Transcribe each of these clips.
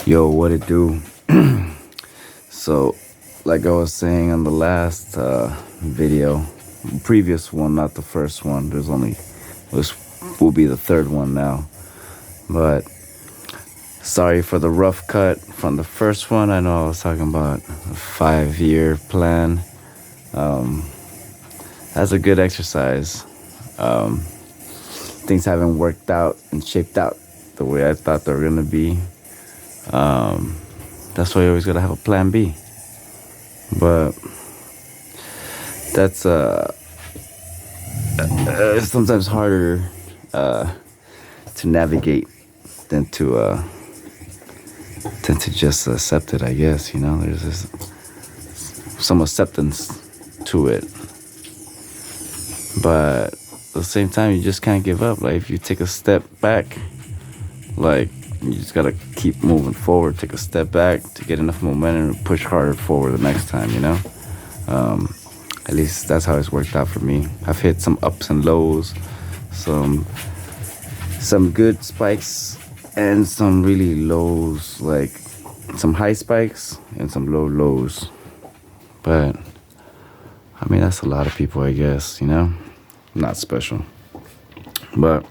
Yo, what it do? So, like I was saying on the last video, previous one, not the first one. This will be the third one now. But sorry for the rough cut from the first one. I know I was talking about a 5-year plan. That's a good exercise. Things haven't worked out and shaped out the way I thought they were gonna be. That's why you always gotta have a plan B. But that's sometimes harder to navigate than to just accept it. I guess there's some acceptance to it, but at the same time, you just can't give up. Like if you take a step back, like you just gotta keep moving forward. Take a step back to get enough momentum to push harder forward the next time. At least that's how it's worked out for me. I've hit some ups and lows, some good spikes and some really lows, like some high spikes and some low lows. But I mean, that's a lot of people, I guess, not special. But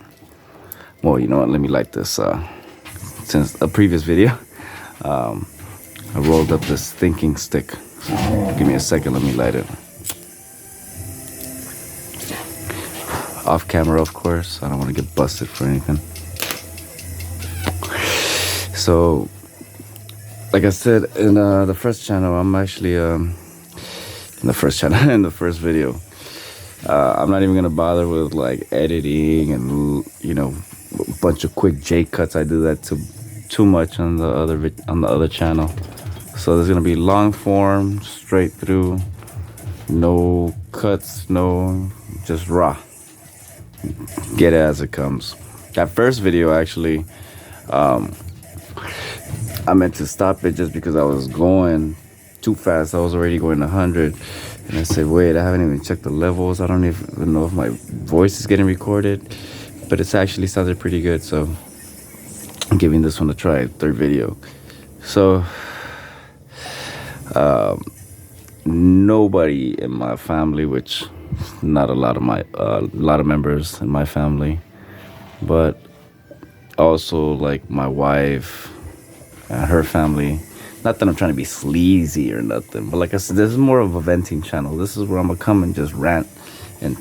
well, you know what, let me light this. Since a previous video, I rolled up this thinking stick. So give me a second, let me light it. Off camera, of course. I don't want to get busted for anything. So, like I said in the first channel, I'm actually in the first video. I'm not even gonna bother with like editing and a bunch of quick J cuts. I do that too much on the other channel. So there's gonna be long form, straight through, no cuts, just raw. Get it as it comes. That first video, actually, I meant to stop it just because I was going too fast. I was already going 100, and I said, wait, I haven't even checked the levels. I don't even know if my voice is getting recorded, but it's actually sounded pretty good. So I'm giving this one a try, third video. So nobody in my family, which not a lot of members in my family, but also like my wife and her family. Not that I'm trying to be sleazy or nothing, but like I said, this is more of a venting channel. This is where I'm gonna come and just rant and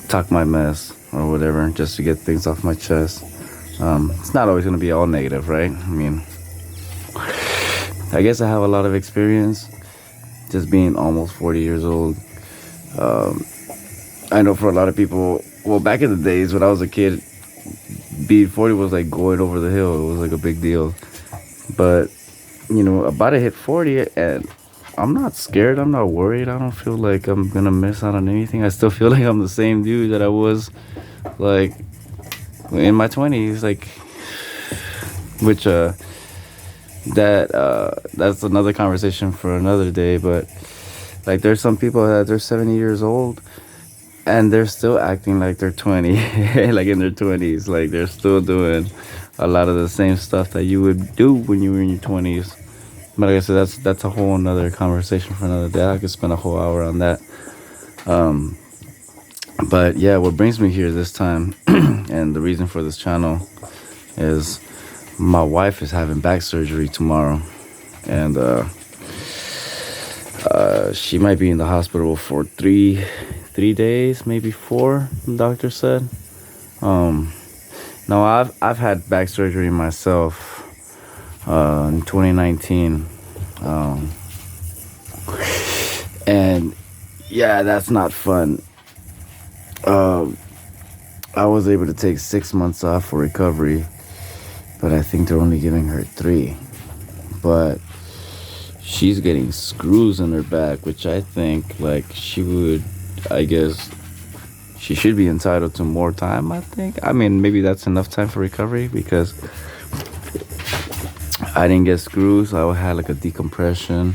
talk my mess or whatever, just to get things off my chest. It's not always gonna be all negative, right? I mean, I guess I have a lot of experience just being almost 40 years old. I know for a lot of people, well, back in the days when I was a kid, being 40 was like going over the hill. It was like a big deal. But, about to hit 40, and I'm not scared. I'm not worried. I don't feel like I'm going to miss out on anything. I still feel like I'm the same dude that I was, like, in my 20s. Like, which, that's another conversation for another day. But, like, there's some people that they're 70 years old, and they're still acting like they're 20, like in their 20s. Like they're still doing a lot of the same stuff that you would do when you were in your 20s. But like I said, that's a whole another conversation for another day. I could spend a whole hour on that. But yeah, what brings me here this time, and the reason for this channel, is my wife is having back surgery tomorrow, and she might be in the hospital for 3 days, maybe 4, the doctor said. Now I've had back surgery myself in 2019, and yeah, that's not fun. I was able to take 6 months off for recovery, but I think they're only giving her 3. But she's getting screws in her back, which I think like I guess she should be entitled to more time, I think. I mean, maybe that's enough time for recovery, because I didn't get screws. I had like a decompression,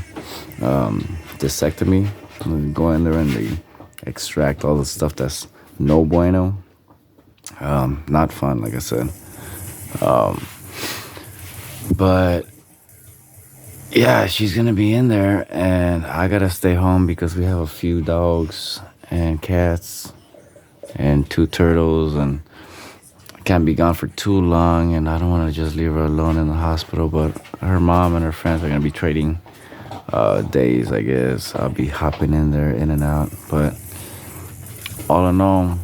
disectomy. And go in there and they extract all the stuff that's no bueno. Not fun, like I said. But yeah, she's gonna be in there, and I gotta stay home because we have a few dogs and cats and two turtles, and I can't be gone for too long, and I don't want to just leave her alone in the hospital. But her mom and her friends are gonna be trading days, I guess. I'll be hopping in there, in and out. But all in all,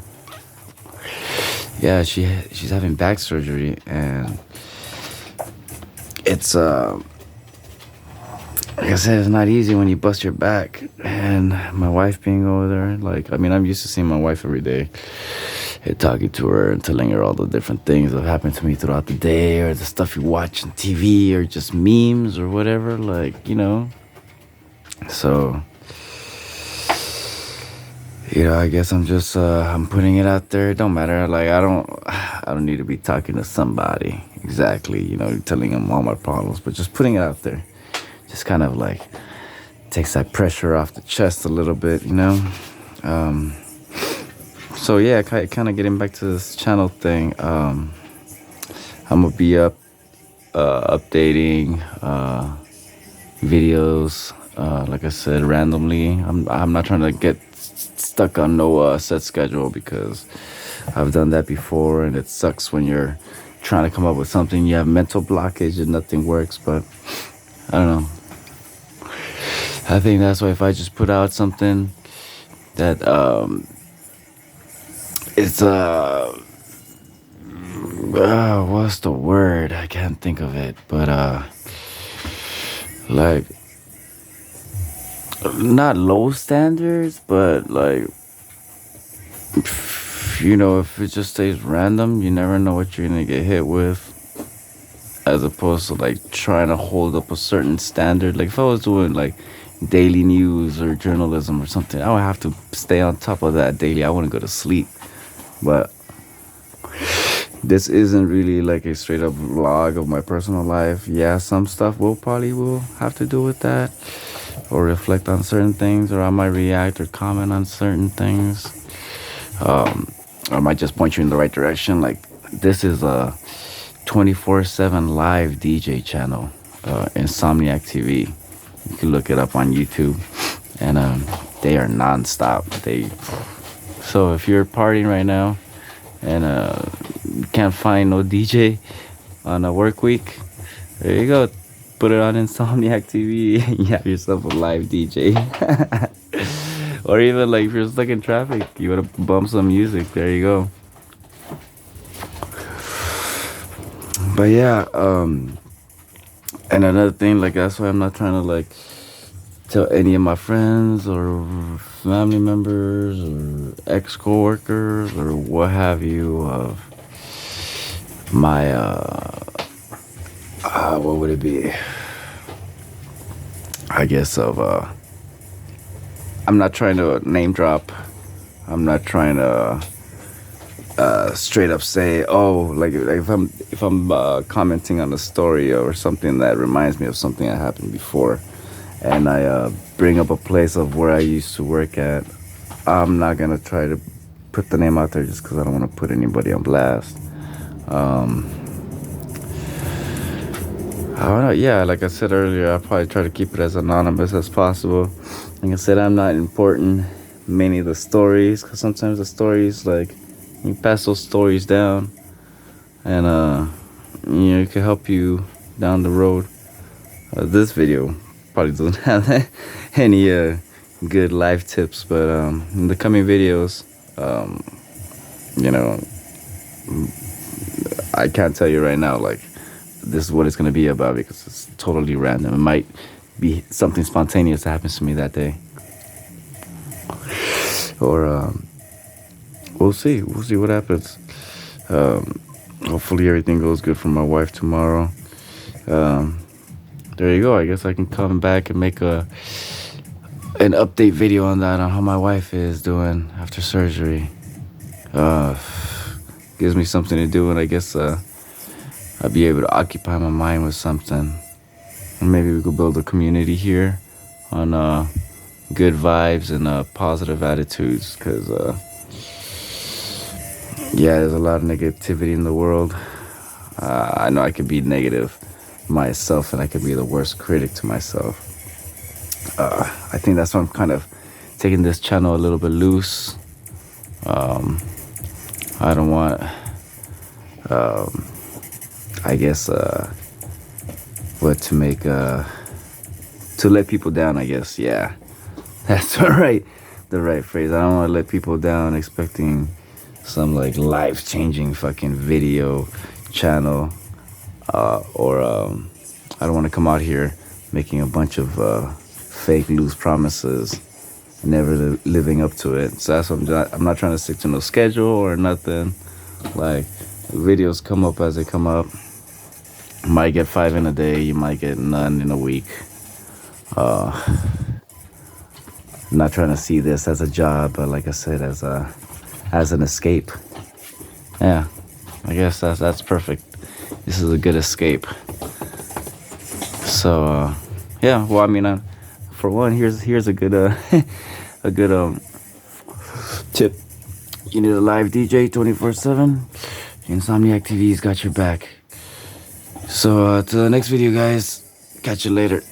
yeah, she's having back surgery, and it's like I said, it's not easy when you bust your back. And my wife being over there, like, I mean, I'm used to seeing my wife every day and talking to her and telling her all the different things that happened to me throughout the day, or the stuff you watch on TV, or just memes or whatever, like, So, I guess I'm just I'm putting it out there. It don't matter. Like, I don't need to be talking to somebody exactly, telling them all my problems, but just putting it out there. Just kind of like takes that pressure off the chest a little bit. So yeah, kind of getting back to this channel thing. I'm gonna be updating videos. Like I said, randomly. I'm not trying to get stuck on no set schedule, because I've done that before, and it sucks when you're trying to come up with something. You have mental blockage and nothing works. But I don't know. I think that's why if I just put out something that it's what's the word? I can't think of it, but like, not low standards, but like, if it just stays random, you never know what you're gonna get hit with, as opposed to like trying to hold up a certain standard. Like, if I was doing like daily news or journalism or something, I would have to stay on top of that daily. I wouldn't go to sleep. But this isn't really like a straight up vlog of my personal life. Yeah, some stuff will have to do with that, or reflect on certain things, or I might react or comment on certain things. I might just point you in the right direction. Like, this is a 24/7 live DJ channel, Insomniac TV. You can look it up on YouTube, and they are nonstop. So if you're partying right now and you can't find no DJ on a work week, there you go. Put it on Insomniac TV, and you have yourself a live DJ. Or even like if you're stuck in traffic, you wanna bump some music. There you go. But yeah, and another thing, like, that's why I'm not trying to like tell any of my friends or family members or ex-coworkers or what have you of my what would it be? I guess of I'm not trying to name drop. I'm not trying to straight up say, oh, like if I'm commenting on a story or something that reminds me of something that happened before, and I bring up a place of where I used to work at, I'm not gonna try to put the name out there just because I don't want to put anybody on blast. I don't know. Yeah, like I said earlier, I'll probably try to keep it as anonymous as possible. Like I said, I'm not important many of the stories, because sometimes the stories, like, you pass those stories down, and it can help you down the road. This video probably doesn't have any good life tips, but in the coming videos, I can't tell you right now, like, this is what it's going to be about, because it's totally random. It might be something spontaneous that happens to me that day, or we'll see what happens. Hopefully everything goes good for my wife tomorrow. There you go. I guess I can come back and make an update video on that, on how my wife is doing after surgery. Gives me something to do, and I guess I'll be able to occupy my mind with something. And maybe we could build a community here on good vibes and positive attitudes, because there's a lot of negativity in the world. I know I could be negative myself, and I could be the worst critic to myself. I think that's why I'm kind of taking this channel a little bit loose. I don't want, I guess, to make, to let people down, I guess. Yeah, that's the right phrase. I don't want to let people down expecting some like life-changing fucking video channel, or I don't want to come out here making a bunch of fake loose promises, never living up to it. So that's what I'm not trying to stick to no schedule or nothing. Like, videos come up as they come up. You might get 5 in a day, you might get none in a week. I'm not trying to see this as a job, but like I said, as an escape. Yeah, I guess that's perfect. This is a good escape. So yeah, well, I mean, for one, here's a good a good tip. You need a live DJ 24/7. Insomniac TV's got your back. So to the next video, guys. Catch you later.